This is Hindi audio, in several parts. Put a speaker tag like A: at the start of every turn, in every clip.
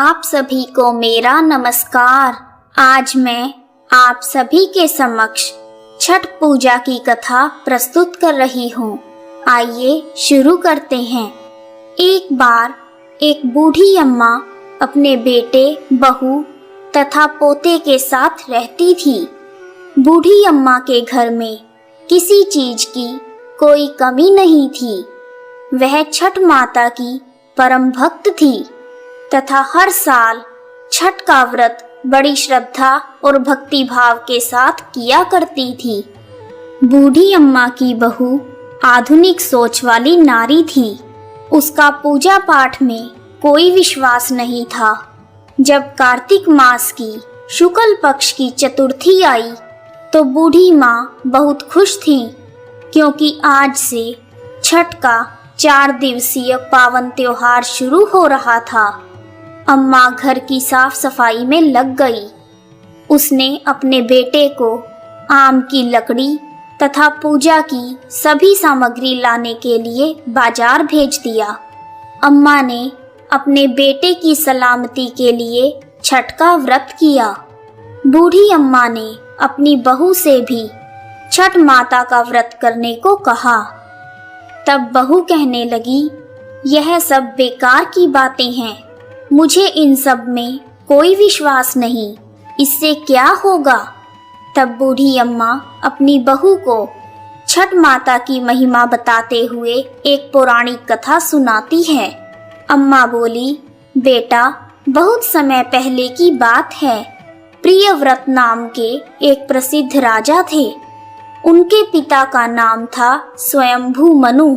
A: आप सभी को मेरा नमस्कार। आज मैं आप सभी के समक्ष छठ पूजा की कथा प्रस्तुत कर रही हूँ। आइए शुरू करते हैं। एक बार एक बूढ़ी अम्मा अपने बेटे, बहू तथा पोते के साथ रहती थी। बूढ़ी अम्मा के घर में किसी चीज की कोई कमी नहीं थी। वह छठ माता की परम भक्त थी तथा हर साल छठ का व्रत बड़ी श्रद्धा और भक्ति भाव के साथ किया करती थी। बूढ़ी अम्मा की बहू आधुनिक सोच वाली नारी थी। उसका पूजा पाठ में कोई विश्वास नहीं था। जब कार्तिक मास की शुक्ल पक्ष की चतुर्थी आई तो बूढ़ी माँ बहुत खुश थी, क्योंकि आज से छठ का 4 दिवसीय पावन त्योहार शुरू हो रहा था। अम्मा घर की साफ सफाई में लग गई। उसने अपने बेटे को आम की लकड़ी तथा पूजा की सभी सामग्री लाने के लिए बाजार भेज दिया। अम्मा ने अपने बेटे की सलामती के लिए छठ का व्रत किया। बूढ़ी अम्मा ने अपनी बहू से भी छठ माता का व्रत करने को कहा। तब बहू कहने लगी, यह सब बेकार की बातें हैं, मुझे इन सब में कोई विश्वास नहीं, इससे क्या होगा। तब बूढ़ी अम्मा अपनी बहू को छठ माता की महिमा बताते हुए एक पौराणिक कथा सुनाती है। अम्मा बोली, बेटा, बहुत समय पहले की बात है। प्रियव्रत नाम के एक प्रसिद्ध राजा थे। उनके पिता का नाम था स्वयंभू मनु।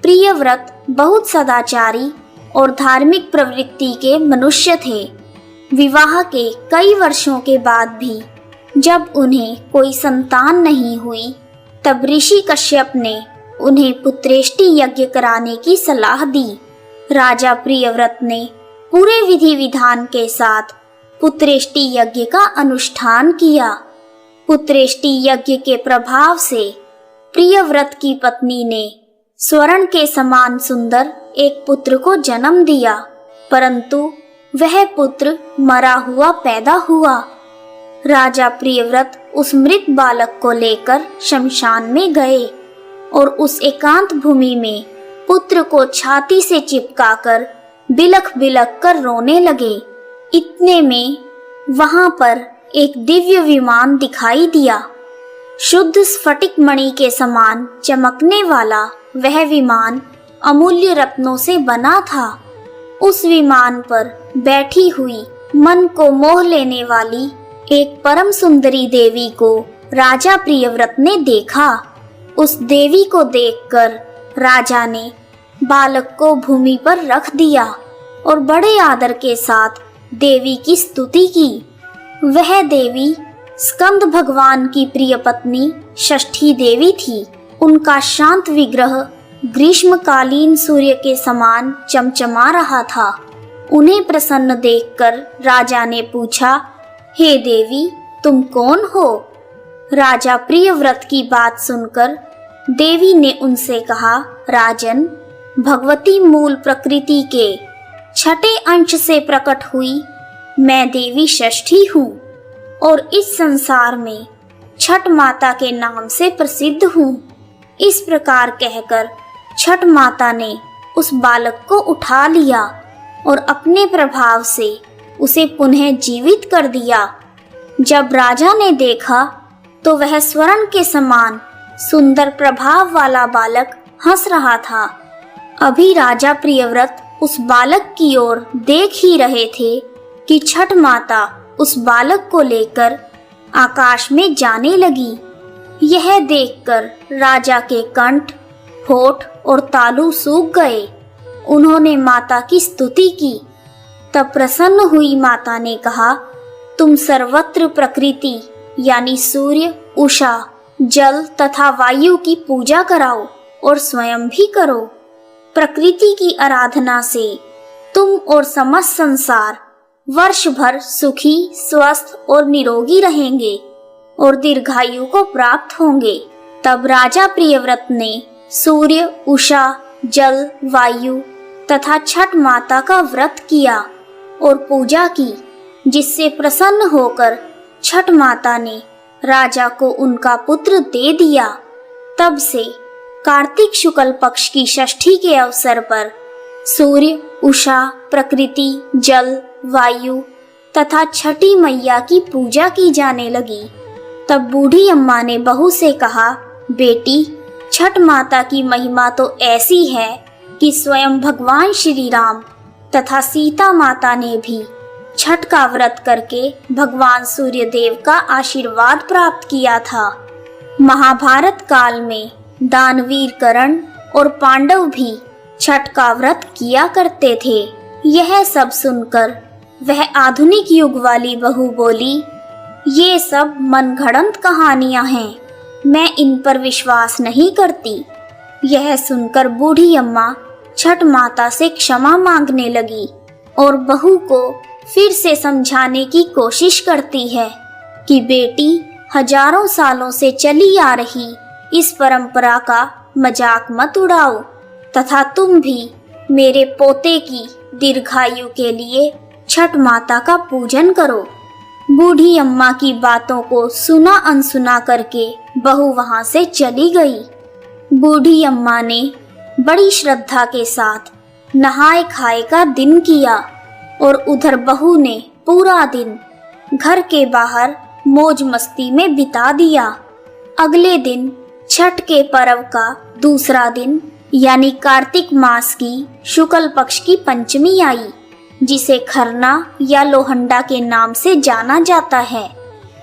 A: प्रियव्रत बहुत सदाचारी और धार्मिक प्रवृत्ति के मनुष्य थे। विवाह के कई वर्षों के बाद भी जब उन्हें कोई संतान नहीं हुई, तब ऋषि कश्यप ने उन्हें पुत्रेष्टि यज्ञ कराने की सलाह दी। राजा प्रियव्रत ने पूरे विधि विधान के साथ पुत्रेष्टि यज्ञ का अनुष्ठान किया। पुत्रेष्टि यज्ञ के प्रभाव से प्रियव्रत की पत्नी ने स्वर्ण के समान सुंदर एक पुत्र को जन्म दिया, परंतु वह पुत्र मरा हुआ पैदा हुआ। राजा प्रियव्रत उस मृत बालक को लेकर शमशान में गए और उस एकांत भूमि में पुत्र को छाती से चिपकाकर बिलख बिलख कर रोने लगे। इतने में वहां पर एक दिव्य विमान दिखाई दिया। शुद्ध स्फटिक मणि के समान चमकने वाला वह विमान अमूल्य रत्नों से बना था। उस विमान पर बैठी हुई मन को मोह लेने वाली एक परम सुंदरी देवी को राजा प्रियव्रत ने देखा। उस देवी को देखकर राजा ने बालक को भूमि पर रख दिया और बड़े आदर के साथ देवी की स्तुति की। वह देवी स्कंद भगवान की प्रिय पत्नी षष्ठी देवी थी। उनका शांत विग्रह ग्रीष्मकालीन सूर्य के समान चमचमा रहा था। उन्हें प्रसन्न देखकर राजा ने पूछा, हे देवी, तुम कौन हो? राजा प्रियव्रत की बात सुनकर देवी ने उनसे कहा, राजन, भगवती मूल प्रकृति के छठे अंश से प्रकट हुई मैं देवी षष्ठी हूँ और इस संसार में छठ माता के नाम से प्रसिद्ध हूँ। इस प्रकार कहकर छठ माता ने उस बालक को उठा लिया और अपने प्रभाव से उसे पुनः जीवित कर दिया। जब राजा ने देखा तो वह स्वर्ण के समान सुंदर प्रभाव वाला बालक हंस रहा था। अभी राजा प्रियव्रत उस बालक की ओर देख ही रहे थे कि छठ माता उस बालक को लेकर आकाश में जाने लगी। यह देखकर राजा के कंठ, होठ और तालू सूख गए। उन्होंने माता की स्तुति की। तब प्रसन्न हुई माता ने कहा, तुम सर्वत्र प्रकृति यानी सूर्य, उषा, जल तथा वायु की पूजा कराओ और स्वयं भी करो। प्रकृति की आराधना से तुम और समस्त संसार वर्ष भर सुखी, स्वस्थ और निरोगी रहेंगे और दीर्घायु को प्राप्त होंगे। तब राजा प्रियव्रत ने सूर्य, उषा, जल, वायु तथा छठ माता का व्रत किया और पूजा की, जिससे प्रसन्न होकर छठ माता ने राजा को उनका पुत्र दे दिया। तब से कार्तिक शुक्ल पक्ष की षष्ठी के अवसर पर सूर्य, उषा, प्रकृति, जल, वायु तथा छठी मैया की पूजा की जाने लगी। तब बूढ़ी अम्मा ने बहू से कहा, बेटी, छठ माता की महिमा तो ऐसी है कि स्वयं भगवान श्री राम तथा सीता माता ने भी छठ का व्रत करके भगवान सूर्य देव का आशीर्वाद प्राप्त किया था। महाभारत काल में दानवीर कर्ण और पांडव भी छठ का व्रत किया करते थे। यह सब सुनकर वह आधुनिक युग वाली बहू बोली, ये सब मनगढ़ंत कहानियां हैं, मैं इन पर विश्वास नहीं करती। यह सुनकर बूढ़ी अम्मा छठ माता से क्षमा मांगने लगी और बहू को फिर से समझाने की कोशिश करती है कि बेटी, हजारों सालों से चली आ रही इस परंपरा का मजाक मत उड़ाओ तथा तुम भी मेरे पोते की दीर्घायु के लिए छठ माता का पूजन करो। बूढ़ी अम्मा की बातों को सुना अनसुना करके बहू वहां से चली गई। बूढ़ी अम्मा ने बड़ी श्रद्धा के साथ नहाए खाए का दिन किया और उधर बहू ने पूरा दिन घर के बाहर मौज मस्ती में बिता दिया। अगले दिन छठ के पर्व का दूसरा दिन यानी कार्तिक मास की शुक्ल पक्ष की पंचमी आई, जिसे खरना या लोहंडा के नाम से जाना जाता है।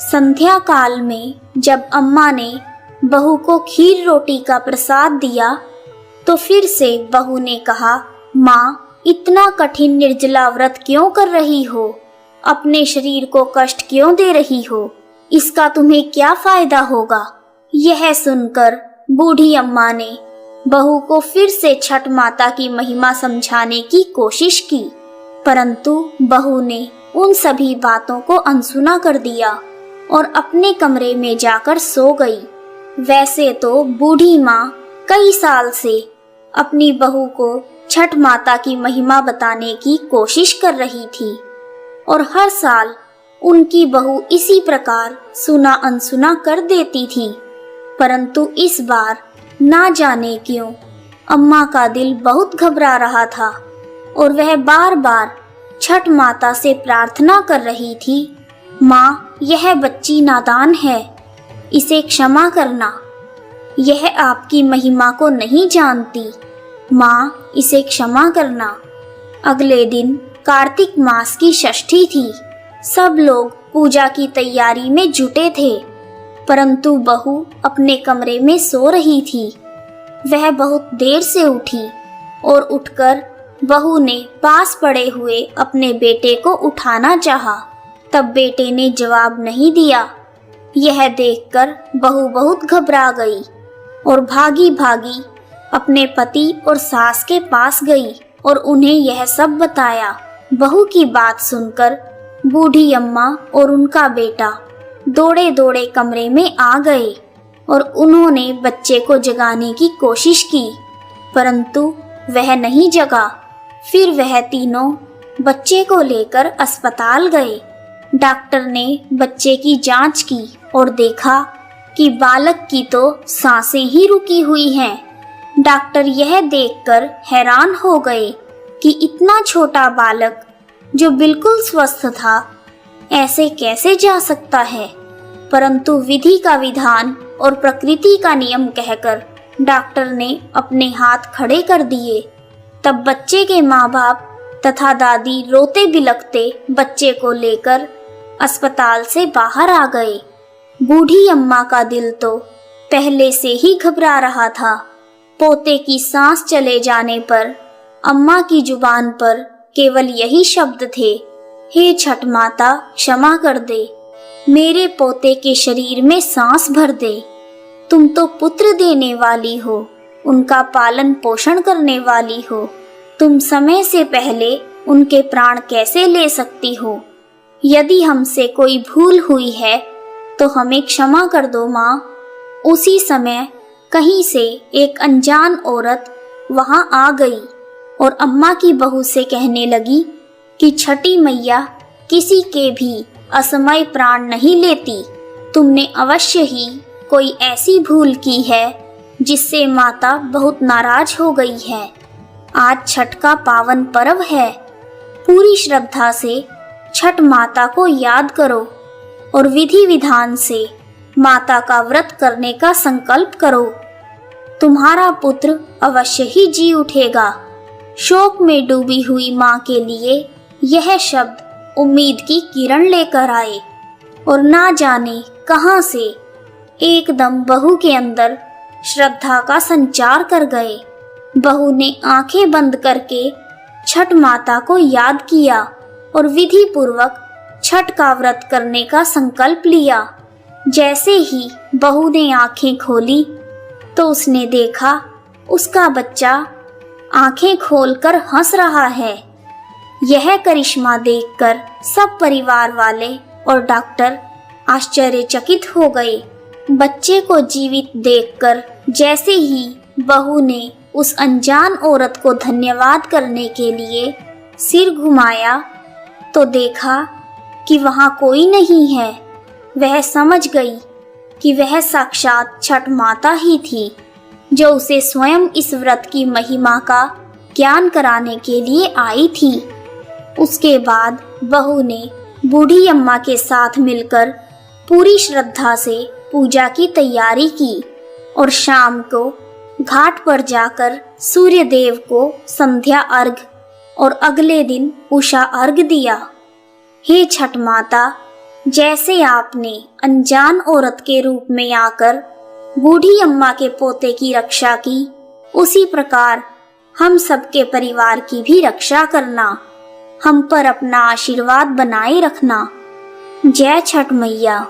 A: संध्या काल में जब अम्मा ने बहू को खीर रोटी का प्रसाद दिया तो फिर से बहू ने कहा, माँ, इतना कठिन निर्जला व्रत क्यों कर रही हो? अपने शरीर को कष्ट क्यों दे रही हो? इसका तुम्हें क्या फायदा होगा? यह सुनकर बूढ़ी अम्मा ने बहू को फिर से छठ माता की महिमा समझाने की कोशिश की, परंतु बहू ने उन सभी बातों को अनसुना कर दिया और अपने कमरे में जाकर सो गई। वैसे तो बूढ़ी माँ कई साल से अपनी बहू को छठ माता की महिमा बताने की कोशिश कर रही थी और हर साल उनकी बहू इसी प्रकार सुना अनसुना कर देती थी, परंतु इस बार ना जाने क्यों अम्मा का दिल बहुत घबरा रहा था और वह बार बार छठ माता से प्रार्थना कर रही थी, माँ, यह बच्ची नादान है, इसे क्षमा करना। यह आपकी महिमा को नहीं जानती, माँ, इसे क्षमा करना। अगले दिन कार्तिक मास की षष्ठी थी। सब लोग पूजा की तैयारी में जुटे थे, परंतु बहू अपने कमरे में सो रही थी। वह बहुत देर से उठी और उठकर बहू ने पास पड़े हुए अपने बेटे को उठाना चाहा, तब बेटे ने जवाब नहीं दिया। यह देखकर बहू बहुत घबरा गई और भागी भागी अपने पति और सास के पास गई और उन्हें यह सब बताया। बहू की बात सुनकर बूढ़ी अम्मा और उनका बेटा दौड़े दौड़े कमरे में आ गए और उन्होंने बच्चे को जगाने की कोशिश की, परंतु वह नहीं जगा। फिर वह तीनों बच्चे को लेकर अस्पताल गए। डॉक्टर ने बच्चे की जांच की और देखा कि बालक की तो सांसें ही रुकी हुई हैं। डॉक्टर यह देखकर हैरान हो गए कि इतना छोटा बालक जो बिल्कुल स्वस्थ था ऐसे कैसे जा सकता है, परंतु विधि का विधान और प्रकृति का नियम कहकर डॉक्टर ने अपने हाथ खड़े कर दिए। तब बच्चे के माँ बाप तथा दादी रोते बिलखते बच्चे को लेकर अस्पताल से बाहर आ गए। बूढ़ी अम्मा का दिल तो पहले से ही घबरा रहा था। पोते की सांस चले जाने पर अम्मा की जुबान पर केवल यही शब्द थे, हे छठ माता, क्षमा कर दे, मेरे पोते के शरीर में सांस भर दे। तुम तो पुत्र देने वाली हो, उनका पालन पोषण करने वाली हो, तुम समय से पहले उनके प्राण कैसे ले सकती हो? यदि हमसे कोई भूल हुई है तो हमें क्षमा कर दो माँ। उसी समय कहीं से एक अनजान औरत वहां आ गई और अम्मा की बहू से कहने लगी, कि छठी मैया किसी के भी असमय प्राण नहीं लेती। तुमने अवश्य ही कोई ऐसी भूल की है जिससे माता बहुत नाराज हो गई है। आज छठ का पावन पर्व है। पूरी श्रद्धा से छठ माता को याद करो और विधि विधान से माता का व्रत करने का संकल्प करो। तुम्हारा पुत्र अवश्य ही जी उठेगा। शोक में डूबी हुई माँ के लिए यह शब्द उम्मीद की किरण लेकर आए और ना जाने कहां से एकदम बहू के अंदर श्रद्धा का संचार कर गए। बहू ने आंखें बंद करके छठ माता को याद किया और विधि पूर्वक छठ का व्रत करने का संकल्प लिया। जैसे ही बहू ने आंखें खोली तो उसने देखा उसका बच्चा आंखें खोलकर हंस रहा है। यह करिश्मा देखकर सब परिवार वाले और डॉक्टर आश्चर्यचकित हो गए। बच्चे को जीवित देखकर जैसे ही बहू ने उस अनजान औरत को धन्यवाद करने के लिए सिर घुमाया तो देखा कि वहां कोई नहीं है। वह समझ गई कि वह साक्षात छठ माता ही थी जो उसे स्वयं इस व्रत की महिमा का ज्ञान कराने के लिए आई थी। उसके बाद बहू ने बूढ़ी अम्मा के साथ मिलकर पूरी श्रद्धा से पूजा की तैयारी की और शाम को घाट पर जाकर सूर्य देव को संध्या अर्घ और अगले दिन उषा अर्घ दिया। हे छठ माता, जैसे आपने अनजान औरत के रूप में आकर बूढ़ी अम्मा के पोते की रक्षा की, उसी प्रकार हम सबके परिवार की भी रक्षा करना। हम पर अपना आशीर्वाद बनाए रखना। जय छठ मैया।